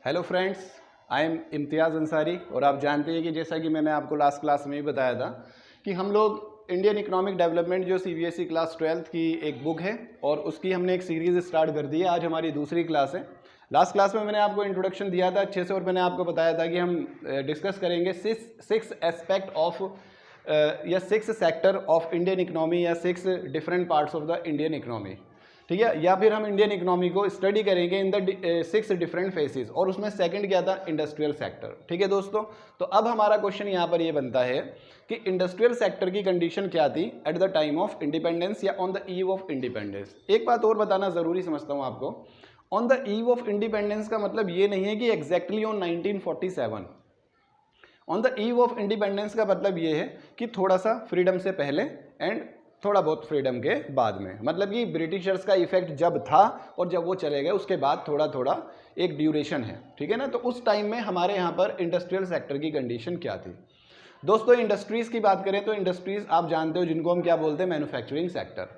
Hello friends, I am इम्तियाज़ अंसारी। और आप जानते हैं कि जैसा कि मैंने आपको लास्ट क्लास में ही बताया था कि हम लोग इंडियन इकोनॉमिक डेवलपमेंट जो सीबीएसई क्लास 12th की एक बुक है और उसकी हमने एक सीरीज़ स्टार्ट कर दी है। आज हमारी दूसरी क्लास है। लास्ट क्लास में मैंने आपको इंट्रोडक्शन दिया था अच्छे से और मैंने आपको बताया था कि हम डिस्कस करेंगे सिक्स एस्पेक्ट ऑफ या 6 सेक्टर ऑफ इंडियन इकोनॉमी या 6 different parts of the Indian economy, ठीक है। या फिर हम इंडियन इकोनॉमी को स्टडी करेंगे इन द 6 डिफरेंट फेसेस और उसमें सेकंड क्या था, इंडस्ट्रियल सेक्टर, ठीक है दोस्तों। तो अब हमारा क्वेश्चन यहाँ पर ये बनता है कि इंडस्ट्रियल सेक्टर की कंडीशन क्या थी at the time of independence या on the eve of independence. एक बात और बताना ज़रूरी समझता हूँ आपको, on the eve of independence का मतलब ये नहीं है कि exactly on 1947। On the eve of independence का मतलब ये है कि थोड़ा सा फ्रीडम से पहले एंड थोड़ा बहुत फ्रीडम के बाद में, मतलब कि ब्रिटिशर्स का इफेक्ट जब था और जब वो चले गए उसके बाद थोड़ा थोड़ा एक ड्यूरेशन है, ठीक है ना। तो उस टाइम में हमारे यहाँ पर इंडस्ट्रियल सेक्टर की कंडीशन क्या थी दोस्तों। इंडस्ट्रीज़ की बात करें तो इंडस्ट्रीज़ आप जानते हो जिनको हम क्या बोलते हैं, manufacturing sector,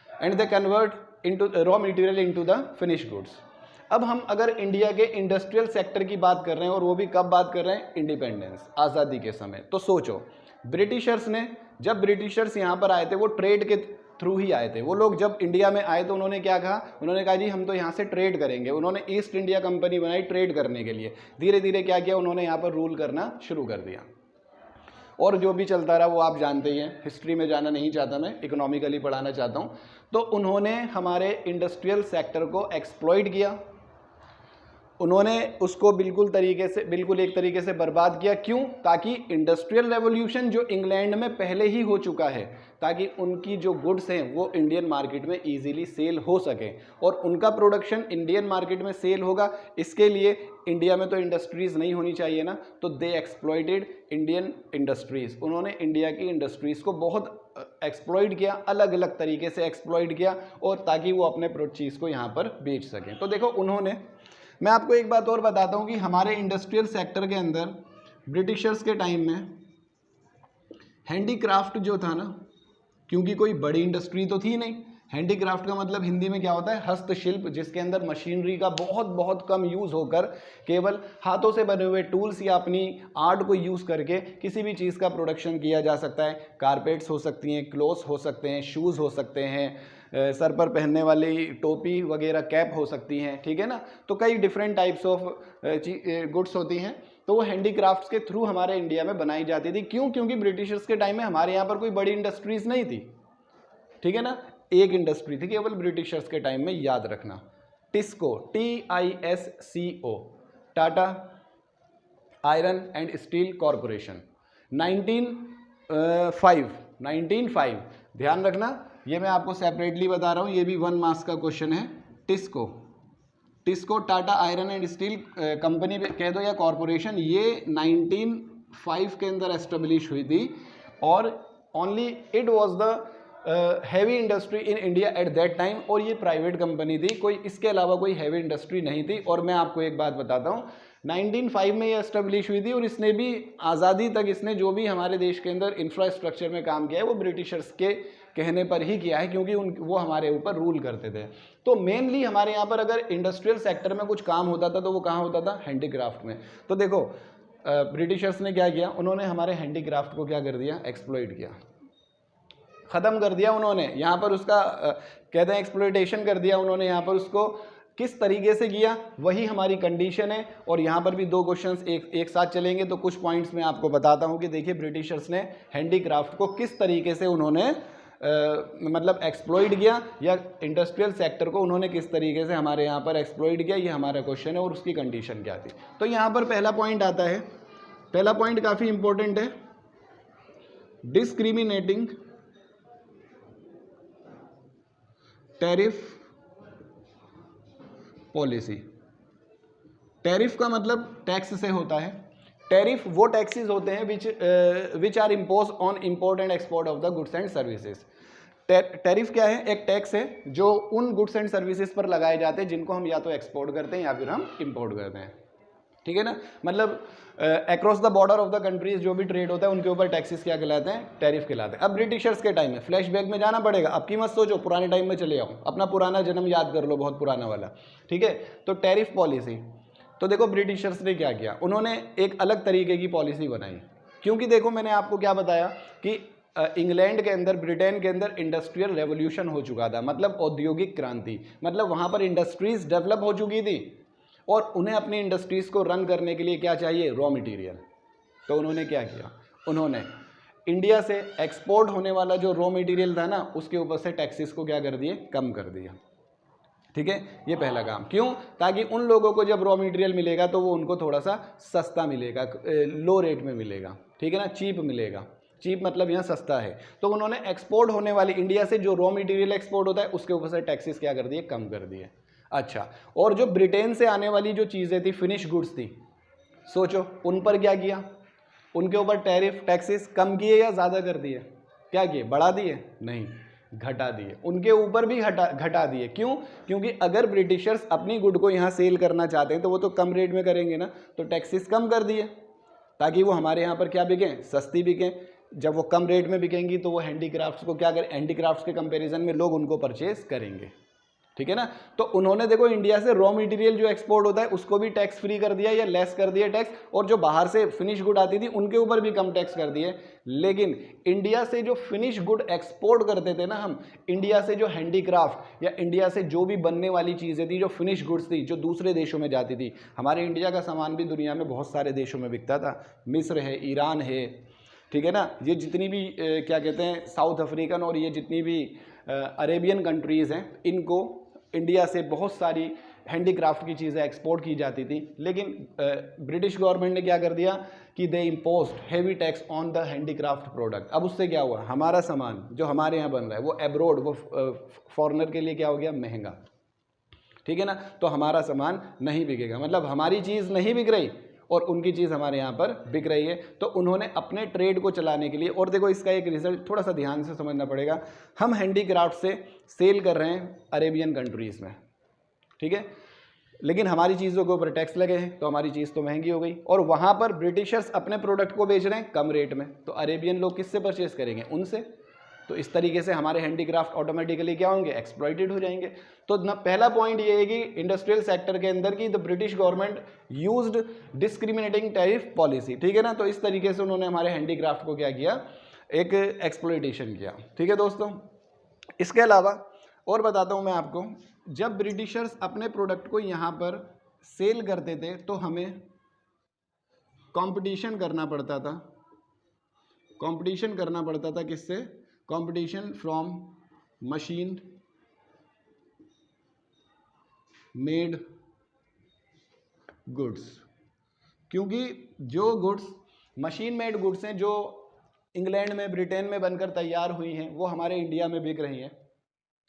and they convert into raw material into the finish goods. अब हम अगर इंडिया के इंडस्ट्रियल सेक्टर की बात कर रहे हैं और वो भी कब बात कर रहे हैं, इंडिपेंडेंस, आज़ादी के समय। तो सोचो ब्रिटिशर्स ने, जब ब्रिटिशर्स यहाँ पर आए थे वो ट्रेड के थ्रू ही आए थे। वो लोग जब इंडिया में आए तो उन्होंने क्या कहा, उन्होंने कहा जी हम तो यहाँ से ट्रेड करेंगे। उन्होंने ईस्ट इंडिया कंपनी बनाई ट्रेड करने के लिए। धीरे धीरे क्या किया, उन्होंने यहाँ पर रूल करना शुरू कर दिया और जो भी चलता रहा वो आप जानते ही हैं। हिस्ट्री में जाना नहीं चाहता मैं, इकोनॉमिकली पढ़ाना चाहता हूँ। तो उन्होंने हमारे इंडस्ट्रियल सेक्टर को एक्सप्लॉइट किया, उन्होंने उसको बिल्कुल एक तरीके से बर्बाद किया। क्यों? ताकि इंडस्ट्रियल रेवोल्यूशन जो इंग्लैंड में पहले ही हो चुका है, ताकि उनकी जो गुड्स हैं वो इंडियन मार्केट में इजीली सेल हो सके और उनका प्रोडक्शन इंडियन मार्केट में सेल होगा। इसके लिए इंडिया में तो इंडस्ट्रीज़ नहीं होनी चाहिए ना, तो दे एक्सप्लॉइटेड इंडियन इंडस्ट्रीज़। उन्होंने इंडिया की इंडस्ट्रीज़ को बहुत एक्सप्लॉइट किया, अलग अलग तरीके से एक्सप्लॉइट किया और ताकि वो अपने चीज़ को यहाँ पर बेच सकें। तो देखो उन्होंने, मैं आपको एक बात और बताता हूँ कि हमारे इंडस्ट्रियल सेक्टर के अंदर ब्रिटिशर्स के टाइम में हैंडीक्राफ्ट जो था ना, क्योंकि कोई बड़ी इंडस्ट्री तो थी नहीं। हैंडीक्राफ्ट का मतलब हिंदी में क्या होता है, हस्तशिल्प, जिसके अंदर मशीनरी का बहुत बहुत कम यूज़ होकर केवल हाथों से बने हुए टूल्स या अपनी आर्ट को यूज़ करके किसी भी चीज़ का प्रोडक्शन किया जा सकता है। कारपेट्स हो सकती हैं, क्लोथ्स हो सकते हैं, शूज़ हो सकते हैं, सर पर पहनने वाली टोपी वगैरह, कैप हो सकती हैं, ठीक है ना। तो कई डिफरेंट टाइप्स ऑफ गुड्स होती हैं। तो वो हैंडीक्राफ्ट्स के थ्रू हमारे इंडिया में बनाई जाती थी। क्यों? क्योंकि ब्रिटिशर्स के टाइम में हमारे यहाँ पर कोई बड़ी इंडस्ट्रीज़ नहीं थी, ठीक है ना। एक इंडस्ट्री थी केवल ब्रिटिशर्स के टाइम में, याद रखना, TISCO, TISCO, Tata iron and steel corporation. 1905 ध्यान रखना, ये मैं आपको सेपरेटली बता रहा हूँ, ये भी 1 मार्क्स का क्वेश्चन है। TISCO Tata iron and steel company कह दो या कॉरपोरेशन, ये 1905 के अंदर एस्टेब्लिश हुई थी और only it was the heavy industry in India at that time. और ये प्राइवेट कंपनी थी, कोई इसके अलावा कोई हैवी इंडस्ट्री नहीं थी। और मैं आपको एक बात बताता हूँ, 1905 में ये एस्टेब्लिश हुई थी और इसने भी आज़ादी तक इसने जो भी हमारे देश के अंदर इंफ्रास्ट्रक्चर में काम किया है वो ब्रिटिशर्स के कहने पर ही किया है, क्योंकि वो हमारे ऊपर रूल करते थे। तो मेनली हमारे यहाँ पर अगर इंडस्ट्रियल सेक्टर में कुछ काम होता था तो वो कहाँ होता था, हैंडीक्राफ्ट में। तो देखो ब्रिटिशर्स ने क्या किया, उन्होंने हमारे हैंडीक्राफ्ट को क्या कर दिया, एक्सप्लॉइट किया, ख़त्म कर दिया उन्होंने। यहाँ पर उसका कहते हैं एक्सप्लॉइटेशन कर दिया उन्होंने। यहाँ पर उसको किस तरीके से किया वही हमारी कंडीशन है। और यहाँ पर भी 2 क्वेश्चंस एक साथ चलेंगे, तो कुछ पॉइंट्स मैं आपको बताता हूँ कि देखिए ब्रिटिशर्स ने हैंडीक्राफ्ट को किस तरीके से उन्होंने मतलब एक्सप्लॉइट किया, या इंडस्ट्रियल सेक्टर को उन्होंने किस तरीके से हमारे यहाँ पर एक्सप्लॉइट किया, ये हमारा क्वेश्चन है। और उसकी कंडीशन क्या थी, तो यहाँ पर पहला पॉइंट आता है। पहला पॉइंट काफ़ी इंपॉर्टेंट है, डिस्क्रिमिनेटिंग टैरिफ पॉलिसी। टैरिफ का मतलब टैक्स से होता है। टैरिफ वो टैक्सेस होते हैं which are impose on import and export of the goods and services. Tariff क्या है, एक टैक्स है जो उन गुड्स एंड सर्विसेज पर लगाए जाते हैं जिनको हम या तो एक्सपोर्ट करते हैं या फिर हम इम्पोर्ट करते हैं, ठीक है ना। मतलब across the border of the countries जो भी ट्रेड होता है उनके ऊपर टैक्सेस क्या कहलाते हैं, टैरिफ कहलाते हैं। अब ब्रिटिशर्स के टाइम में फ्लैशबैक में जाना पड़ेगा, अब की मत सोचो, पुराने टाइम में चले जाओ, अपना पुराना जन्म याद कर लो, बहुत पुराना वाला, ठीक है। तो टैरिफ पॉलिसी, तो देखो ब्रिटिशर्स ने क्या किया, उन्होंने एक अलग तरीके की पॉलिसी बनाई। क्योंकि देखो मैंने आपको क्या बताया कि इंग्लैंड के अंदर, ब्रिटेन के अंदर इंडस्ट्रियल रेवोल्यूशन हो चुका था, मतलब औद्योगिक क्रांति, मतलब वहाँ पर इंडस्ट्रीज डेवलप हो चुकी थी और उन्हें अपनी इंडस्ट्रीज को रन करने के लिए क्या चाहिए, रॉ मटेरियल। तो उन्होंने क्या किया, उन्होंने इंडिया से एक्सपोर्ट होने वाला जो रॉ मटेरियल था ना, उसके ऊपर से टैक्सेस को क्या कर दिए, कम कर दिया। ठीक है, ये पहला काम। क्यों, ताकि उन लोगों को जब रॉ मटेरियल मिलेगा तो वो उनको थोड़ा सा सस्ता मिलेगा, लो रेट में मिलेगा। ठीक है ना, चीप मिलेगा। चीप मतलब यहाँ सस्ता है। तो उन्होंने एक्सपोर्ट होने वाली, इंडिया से जो रॉ मटेरियल एक्सपोर्ट होता है उसके ऊपर से टैक्सेस क्या कर दिए, कम कर दिए। अच्छा, और जो ब्रिटेन से आने वाली जो चीज़ें थी, फिनिश गुड्स थी, सोचो उन पर क्या किया, उनके ऊपर टैरिफ टैक्सेस कम किए या ज़्यादा कर दिए, क्या किए, बढ़ा दिए, नहीं घटा दिए, उनके ऊपर भी घटा दिए। क्यों, क्योंकि अगर ब्रिटिशर्स अपनी गुड को यहाँ सेल करना चाहते हैं तो वो तो कम रेट में करेंगे ना, तो टैक्सेस कम कर दिए ताकि वो हमारे यहाँ पर क्या बिकें, सस्ती बिकें। जब वो कम रेट में बिकेंगी तो वो हैंडीक्राफ्ट्स को क्या करें, हैंडीक्राफ्ट्स के कंपैरिजन में लोग उनको परचेज करेंगे। ठीक है ना, तो उन्होंने देखो इंडिया से रॉ मटेरियल जो एक्सपोर्ट होता है उसको भी टैक्स फ्री कर दिया या लेस कर दिया टैक्स, और जो बाहर से फिनिश गुड आती थी उनके ऊपर भी कम टैक्स कर दिए। लेकिन इंडिया से जो फिनिश गुड एक्सपोर्ट करते थे ना हम, इंडिया से जो हैंडीक्राफ्ट या इंडिया से जो भी बनने वाली चीज़ें थी, जो फिनिश गुड्स थी, जो दूसरे देशों में जाती थी, हमारे इंडिया का सामान भी दुनिया में बहुत सारे देशों में बिकता था, मिस्र है, ईरान है, ठीक है ना, ये जितनी भी क्या कहते हैं साउथ अफ्रीकन और ये जितनी भी अरेबियन कंट्रीज़ हैं, इनको इंडिया से बहुत सारी हैंडीक्राफ्ट की चीज़ें एक्सपोर्ट की जाती थी। लेकिन ब्रिटिश गवर्नमेंट ने क्या कर दिया कि they imposed heavy tax on the handicraft product. अब उससे क्या हुआ, हमारा सामान जो हमारे यहाँ बन रहा है वो एब्रोड, वो फॉरेनर के लिए क्या हो गया, महंगा। ठीक है ना, तो हमारा सामान नहीं बिकेगा, मतलब हमारी चीज़ नहीं बिक रही और उनकी चीज़ हमारे यहाँ पर बिक रही है। तो उन्होंने अपने ट्रेड को चलाने के लिए, और देखो इसका एक रिजल्ट थोड़ा सा ध्यान से समझना पड़ेगा, हम हैंडीक्राफ्ट से सेल कर रहे हैं अरेबियन कंट्रीज़ में, ठीक है, लेकिन हमारी चीज़ों के ऊपर टैक्स लगे हैं तो हमारी चीज़ तो महंगी हो गई, और वहाँ पर ब्रिटिशर्स अपने प्रोडक्ट को बेच रहे हैं कम रेट में, तो अरेबियन लोग किससे परचेज करेंगे, उनसे। तो इस तरीके से हमारे हैंडीक्राफ्ट ऑटोमेटिकली क्या होंगे, एक्सप्लॉइटेड हो जाएंगे। तो ना पहला पॉइंट ये है कि इंडस्ट्रियल सेक्टर के अंदर की the British government used discriminating tariff policy. ठीक है ना, तो इस तरीके से उन्होंने हमारे हैंडीक्राफ्ट को क्या किया, एक एक्सप्लॉइटेशन किया। ठीक है दोस्तों, इसके अलावा और बताता हूँ मैं आपको, जब ब्रिटिशर्स अपने प्रोडक्ट को यहाँ पर सेल करते थे तो हमें कंपटीशन करना पड़ता था। कंपटीशन करना पड़ता था किससे, competition from machine made goods. क्योंकि जो गुड्स मशीन मेड गुड्स हैं, जो इंग्लैंड में, ब्रिटेन में बनकर तैयार हुई हैं, वो हमारे इंडिया में बिक रही हैं।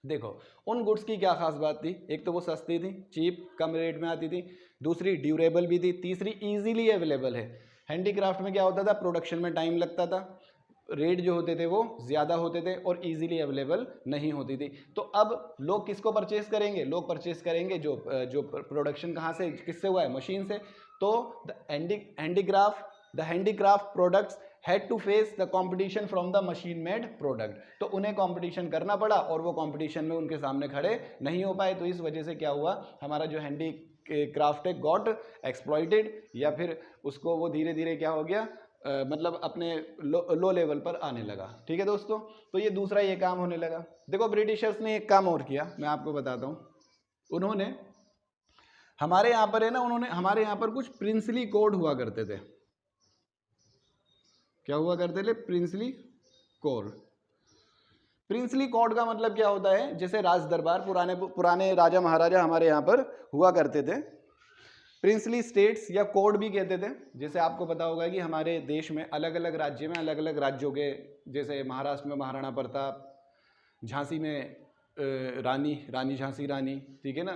देखो उन गुड्स की क्या खास बात थी, एक तो वो सस्ती थी, चीप, कम रेट में आती थी, दूसरी ड्यूरेबल भी थी, तीसरी इजीली अवेलेबल है। हैंडीक्राफ्ट में क्या होता था, प्रोडक्शन में टाइम लगता था, रेट जो होते थे वो ज़्यादा होते थे और इजीली अवेलेबल नहीं होती थी। तो अब लोग किसको परचेस करेंगे, लोग परचेस करेंगे जो प्रोडक्शन कहाँ से, किससे हुआ है, मशीन से। तो the handicraft products had to face the competition from the machine made product. तो उन्हें कंपटीशन करना पड़ा और वो कंपटीशन में उनके सामने खड़े नहीं हो पाए। तो इस वजह से क्या हुआ, हमारा जो हैंडी क्राफ्ट है गॉट एक्सप्लॉइटेड, या फिर उसको वो धीरे धीरे क्या हो गया, मतलब अपने लो लेवल पर आने लगा। ठीक है दोस्तों, तो ये दूसरा ये काम होने लगा। देखो ब्रिटिशर्स ने एक काम और किया, मैं आपको बताता हूँ। उन्होंने हमारे यहाँ पर है ना, उन्होंने हमारे यहाँ पर कुछ प्रिंसली कोड हुआ करते थे। क्या हुआ करते थे, प्रिंसली कोड। प्रिंसली कोड का मतलब क्या होता है, जैसे राज दरबार, पुराने राजा महाराजा हमारे यहाँ पर हुआ करते थे। प्रिंसली स्टेट्स या कोड भी कहते थे। जैसे आपको पता होगा कि हमारे देश में अलग अलग राज्य में अलग अलग राज्यों के, जैसे महाराष्ट्र में महाराणा प्रताप, झांसी में रानी झांसी रानी, ठीक है ना,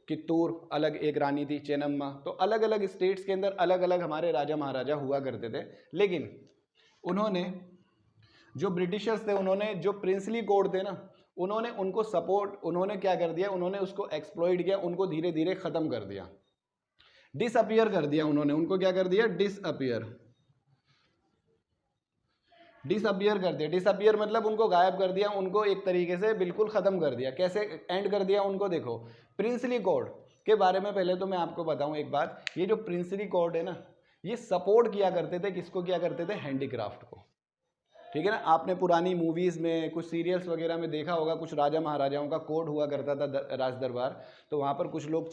कित्तूर अलग एक रानी थी, चेन्नम्मा। तो अलग अलग स्टेट्स के अंदर अलग अलग हमारे राजा महाराजा हुआ करते थे। लेकिन उन्होंने, जो ब्रिटिशर्स थे, उन्होंने जो प्रिंसली कोड थे ना, उन्होंने उनको सपोर्ट, उन्होंने क्या कर दिया, उन्होंने उसको एक्सप्लॉइट किया, उनको धीरे धीरे ख़त्म कर दिया, डिसअपियर कर दिया। उन्होंने उनको क्या कर दिया, डिसअपियर कर दिया। डिसअपियर मतलब उनको गायब कर दिया, उनको एक तरीके से बिल्कुल ख़त्म कर दिया। कैसे एंड कर दिया उनको, देखो प्रिंसली कोड, के बारे में पहले तो मैं आपको बताऊं एक बात, ये जो प्रिंसली कोर्ट है ना, ये सपोर्ट किया करते थे, किसको किया करते थे? हैंडीक्राफ्ट को, ठीक है ना। आपने पुरानी मूवीज़ में, कुछ सीरियल्स वगैरह में देखा होगा, कुछ राजा महाराजाओं का कोर्ट हुआ करता था, राज दरबार, तो वहाँ पर कुछ लोग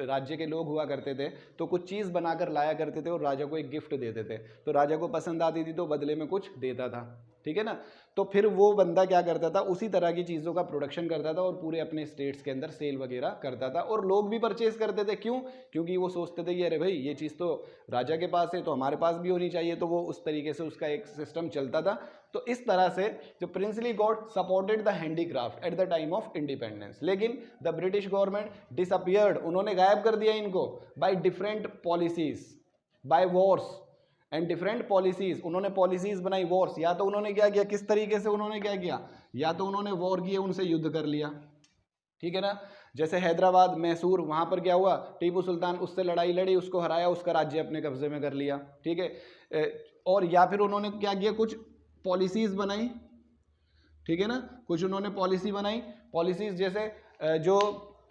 राज्य के लोग हुआ करते थे, तो कुछ चीज़ बनाकर लाया करते थे और राजा को एक गिफ्ट देते थे, तो राजा को पसंद आती थी तो बदले में कुछ देता था, ठीक है ना। तो फिर वो बंदा क्या करता था, उसी तरह की चीज़ों का प्रोडक्शन करता था और पूरे अपने स्टेट्स के अंदर सेल वगैरह करता था, और लोग भी परचेज करते थे। क्यों? क्योंकि वो सोचते थे कि अरे भाई ये चीज़ तो राजा के पास है तो हमारे पास भी होनी चाहिए, तो वो उस तरीके से उसका एक सिस्टम चलता था। तो इस तरह से जो princely court supported the handicraft at the time of independence, लेकिन द ब्रिटिश गवर्नमेंट डिसअपियर्ड, उन्होंने गायब कर दिया इनको by different policies, by wars and different policies. उन्होंने पॉलिसीज बनाई, वॉर्स, या तो उन्होंने क्या किया, किस तरीके से उन्होंने क्या किया, या तो उन्होंने वॉर किए, उनसे युद्ध कर लिया, ठीक है ना। जैसे हैदराबाद, मैसूर, वहां पर क्या हुआ, टीपू सुल्तान उससे लड़ाई लड़ी, उसको हराया, उसका राज्य अपने कब्जे में कर लिया, ठीक है। और या फिर उन्होंने क्या किया, कुछ पॉलिसीज बनाई, ठीक है ना, कुछ उन्होंने पॉलिसी बनाई, पॉलिसीज जैसे जो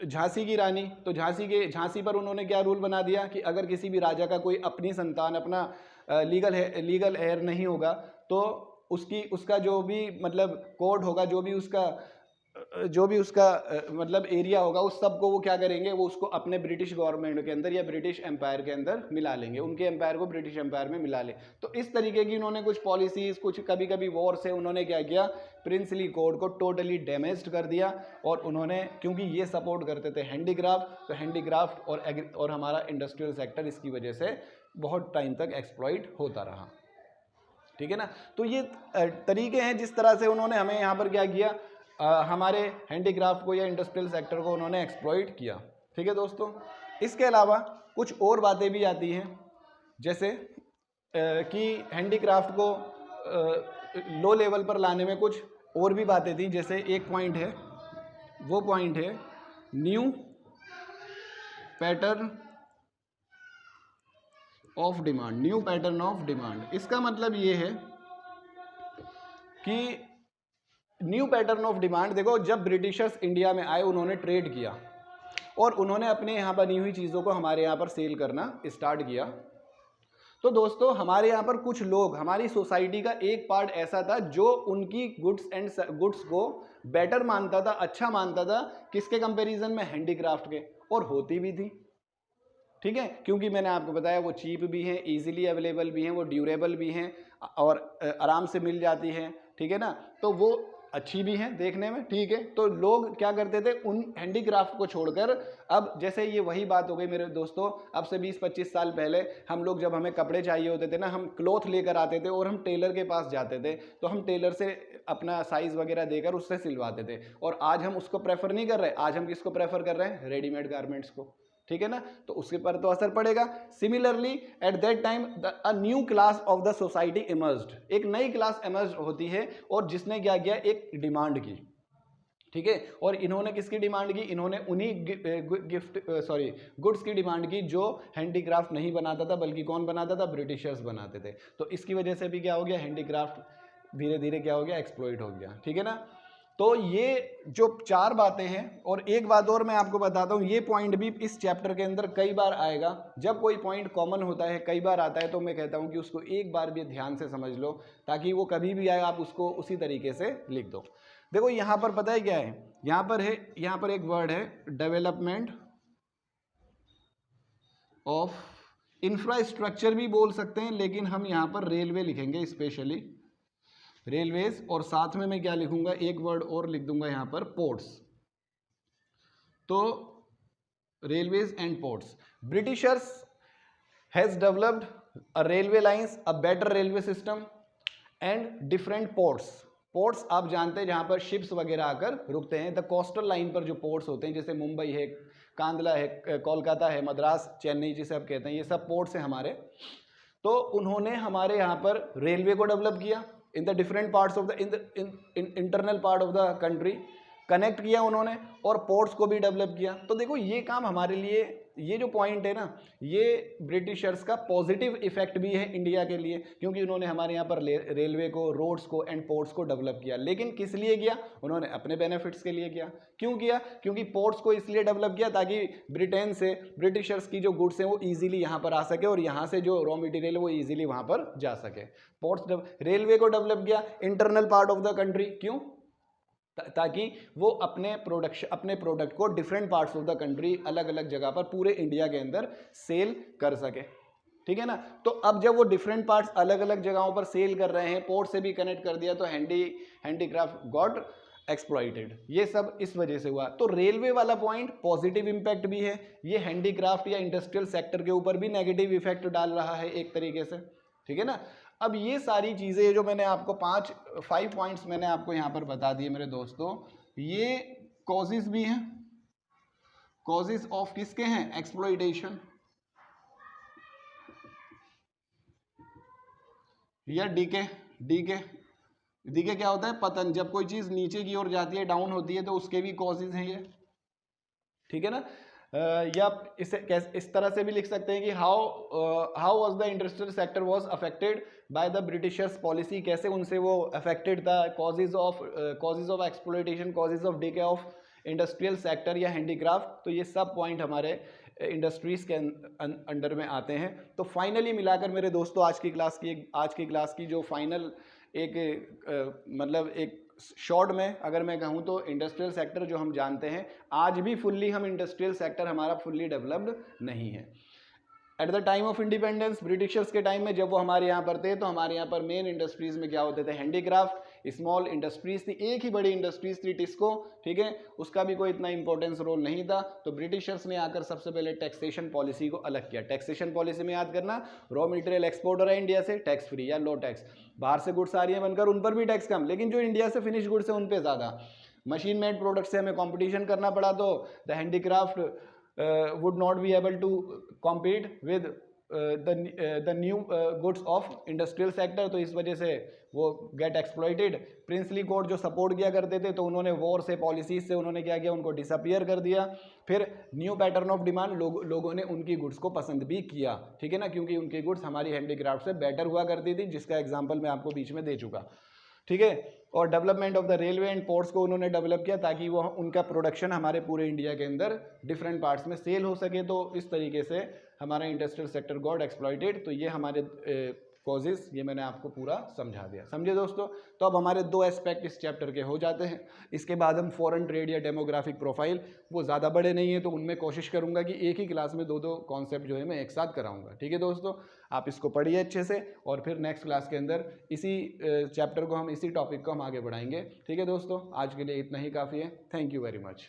झांसी की रानी, तो झांसी पर उन्होंने क्या रूल बना दिया कि अगर किसी भी राजा का कोई अपनी संतान, अपना लीगल हेयर नहीं होगा, तो उसका जो भी मतलब कोर्ट होगा, जो भी उसका मतलब एरिया होगा, उस सब को वो क्या करेंगे, वो उसको अपने ब्रिटिश गवर्नमेंट के अंदर या ब्रिटिश एम्पायर के अंदर मिला लेंगे, उनके एम्पायर को ब्रिटिश एम्पायर में मिला ले। तो इस तरीके की उन्होंने कुछ पॉलिसीज, कुछ कभी कभी वॉर से उन्होंने क्या किया, प्रिंसली कोड को टोटली डैमेज्ड कर दिया। और उन्होंने, क्योंकि ये सपोर्ट करते थे हैंडीक्राफ्ट, तो हैंडीक्राफ्ट और हमारा इंडस्ट्रियल सेक्टर इसकी वजह से बहुत टाइम तक एक्सप्लॉइट होता रहा, ठीक है ना। तो ये तरीके हैं जिस तरह से उन्होंने हमें यहाँ पर क्या किया, हमारे हैंडीक्राफ्ट को या इंडस्ट्रियल सेक्टर को उन्होंने एक्सप्लॉइट किया, ठीक है दोस्तों। इसके अलावा कुछ और बातें भी आती हैं, जैसे कि हैंडीक्राफ्ट को लो लेवल पर लाने में कुछ और भी बातें थी। जैसे एक पॉइंट है, वो पॉइंट है new pattern of demand. New pattern of demand, इसका मतलब ये है कि न्यू पैटर्न ऑफ डिमांड, देखो जब ब्रिटिशर्स इंडिया में आए, उन्होंने ट्रेड किया और उन्होंने अपने यहाँ बनी हुई चीज़ों को हमारे यहाँ पर सेल करना स्टार्ट किया। तो दोस्तों हमारे यहाँ पर कुछ लोग, हमारी सोसाइटी का एक पार्ट ऐसा था जो उनकी गुड्स को बेटर मानता था, अच्छा मानता था, किसके कंपैरिजन में, हैंडीक्राफ्ट के, और होती भी थी, ठीक है। क्योंकि मैंने आपको बताया वो चीप भी हैं, इजीली अवेलेबल भी हैं, वो ड्यूरेबल भी हैं और आराम से मिल जाती हैं, ठीक है ना। तो वो अच्छी भी हैं देखने में, ठीक है। तो लोग क्या करते थे, उन हैंडीक्राफ्ट को छोड़कर, अब जैसे ये वही बात हो गई मेरे दोस्तों, अब से 20-25 साल पहले हम लोग, जब हमें कपड़े चाहिए होते थे ना, हम क्लॉथ लेकर आते थे और हम टेलर के पास जाते थे, तो हम टेलर से अपना साइज वगैरह देकर उससे सिलवाते थे। और आज हम उसको प्रेफर नहीं कर रहे, आज हम किसको प्रेफर कर रहे हैं, रेडीमेड गारमेंट्स को, ठीक है ना। तो उसके पर तो असर पड़ेगा। Similarly at that time a new class of the society emerged, एक नई क्लास इमर्ज होती है और जिसने क्या किया, एक डिमांड की, ठीक है। और इन्होंने किसकी डिमांड की, इन्होंने उन्हीं गुड्स की डिमांड की जो हैंडीक्राफ्ट नहीं बनाता था, बल्कि कौन बनाता था, ब्रिटिशर्स बनाते थे। तो इसकी वजह से भी क्या हो गया, हैंडीक्राफ्ट धीरे धीरे क्या हो गया, एक्सप्लॉइट हो गया, ठीक है ना। तो ये जो 4 बातें हैं, और एक बात और मैं आपको बताता हूँ, ये पॉइंट भी इस चैप्टर के अंदर कई बार आएगा। जब कोई पॉइंट कॉमन होता है, कई बार आता है, तो मैं कहता हूँ कि उसको एक बार भी ध्यान से समझ लो, ताकि वो कभी भी आए आप उसको उसी तरीके से लिख दो। देखो यहाँ पर पता है क्या है, यहाँ पर एक वर्ड है डेवलपमेंट ऑफ, इंफ्रास्ट्रक्चर भी बोल सकते हैं, लेकिन हम यहाँ पर रेलवे लिखेंगे, स्पेशली रेलवेज, और साथ में मैं क्या लिखूंगा, एक वर्ड और लिख दूंगा यहाँ पर, पोर्ट्स। तो railways and ports, Britishers has developed a railway lines, a better railway system and different ports. Ports आप जानते हैं जहाँ पर शिप्स वगैरह आकर रुकते हैं। द कोस्टल लाइन पर जो पोर्ट्स होते हैं, जैसे मुंबई है, कांदला है, कोलकाता है, मद्रास, चेन्नई जिसे आप कहते हैं, ये सब पोर्ट्स हैं हमारे। तो उन्होंने हमारे यहाँ पर रेलवे को डेवलप किया in the different parts of the internal part of the country, connect किया उन्होंने, और पोर्ट्स को भी डेवलप किया। तो देखो ये काम हमारे लिए ये जो पॉइंट है ना, ये ब्रिटिशर्स का पॉजिटिव इफेक्ट भी है इंडिया के लिए, क्योंकि उन्होंने हमारे यहाँ पर रेलवे को, रोड्स को एंड पोर्ट्स को डेवलप किया। लेकिन किस लिए किया? उन्होंने अपने बेनिफिट्स के लिए किया। क्यों किया? क्योंकि पोर्ट्स को इसलिए डेवलप किया ताकि ब्रिटेन से ब्रिटिशर्स की जो गुड्स हैं वो ईजिली यहाँ पर आ सके और यहाँ से जो रॉ मटेरियल है वो ईजिली वहाँ पर जा सके। पोर्ट्स, रेलवे को डेवलप किया, internal part of the country. क्यों? ताकि वो अपने प्रोडक्ट को different parts of the country, अलग अलग जगह पर पूरे इंडिया के अंदर सेल कर सके। ठीक है ना? तो अब जब वो डिफरेंट पार्ट्स अलग अलग जगहों पर सेल कर रहे हैं, पोर्ट से भी कनेक्ट कर दिया, तो हैंडीक्राफ्ट गॉट एक्सप्लॉइटेड। ये सब इस वजह से हुआ। तो रेलवे वाला पॉइंट पॉजिटिव इंपैक्ट भी है, ये हैंडीक्राफ्ट या इंडस्ट्रियल सेक्टर के ऊपर भी नेगेटिव इफेक्ट डाल रहा है एक तरीके से। ठीक है ना? अब ये सारी चीज़ें जो मैंने आपको 5 पॉइंट्स मैंने आपको यहाँ पर बता दिए मेरे दोस्तों, ये कॉजेज भी हैं। कॉजेज ऑफ किसके हैं? एक्सप्लॉइटेशन या डीके। डीके क्या होता है? पतन। जब कोई चीज़ नीचे की ओर जाती है, डाउन होती है, तो उसके भी कॉजेज हैं ये। ठीक है ना? या इसे इस तरह से भी लिख सकते हैं कि how was the industrial sector was affected by the Britishers policy. कैसे उनसे वो अफेक्टेड था। Causes of exploitation, causes of DK of industrial sector या हैंडीक्राफ्ट। तो ये सब पॉइंट हमारे इंडस्ट्रीज के अंडर में आते हैं। तो फाइनली मिलाकर मेरे दोस्तों, आज की क्लास की जो फाइनल मतलब एक शॉर्ट में अगर मैं कहूँ तो इंडस्ट्रियल सेक्टर जो हम जानते हैं, आज भी फुल्ली हम इंडस्ट्रियल सेक्टर हमारा फुल्ली डेवलप्ड नहीं है। Eight the time of independence, Britishers के टाइम में जब वो हमारे यहाँ पर थे, तो हमारे यहाँ पर मेन इंडस्ट्रीज में क्या होते थे? हैंडीक्राफ्ट, स्मॉल इंडस्ट्रीज थी। एक ही बड़ी इंडस्ट्रीज थी, टिस्को। ठीक है, उसका भी कोई इतना इंपॉर्टेंस रोल नहीं था। तो ब्रिटिशर्स ने आकर सबसे पहले टैक्सेशन पॉलिसी को अलग किया। टैक्सेशन पॉलिसी में याद करना, रॉ मटेरियल एक्सपोर्ट हो रहा है इंडिया से, टैक्स फ्री या लो टैक्स। बाहर से गुड्स आ रही है बनकर, उन पर भी टैक्स कम, लेकिन जो इंडिया से फिनिश गुड्स है उन पर ज़्यादा। मशीन मेड प्रोडक्ट से हमें कॉम्पिटिशन करना पड़ा, तो the handicraft would not be able to compete with the new goods of industrial sector। तो इस वजह से वो गेट एक्सप्लॉइटेड। प्रिंसली कोर्ट जो सपोर्ट किया करते थे, तो उन्होंने वॉर से, पॉलिसीज से उन्होंने क्या किया? उनको डिसअपियर कर दिया। फिर न्यू पैटर्न ऑफ डिमांड, लोगों ने उनकी गुड्स को पसंद भी किया। ठीक है ना? क्योंकि उनकी गुड्स हमारी हैंडीक्राफ्ट से बेटर हुआ करती थी, जिसका एग्जाम्पल मैं आपको बीच में दे चुका। ठीक है? और development of the railway and ports को उन्होंने डेवलप किया ताकि वो उनका प्रोडक्शन हमारे पूरे इंडिया के अंदर डिफरेंट पार्ट्स में सेल हो सके। तो इस तरीके से हमारा इंडस्ट्रियल सेक्टर गॉट एक्सप्लॉइटेड। तो ये हमारे कॉजेज, ये मैंने आपको पूरा समझा दिया। समझे दोस्तों? तो अब हमारे 2 एस्पेक्ट इस चैप्टर के हो जाते हैं। इसके बाद हम फॉरेन ट्रेड या डेमोग्राफिक प्रोफाइल, वो ज़्यादा बड़े नहीं है, तो उनमें कोशिश करूंगा कि एक ही क्लास में 2 कॉन्सेप्ट जो है मैं एक साथ कराऊंगा। ठीक है दोस्तों? आप इसको पढ़िए अच्छे से, और फिर नेक्स्ट क्लास के अंदर इसी चैप्टर को हम, इसी टॉपिक को हम आगे बढ़ाएंगे। ठीक है दोस्तों? आज के लिए इतना ही काफ़ी है। Thank you very much.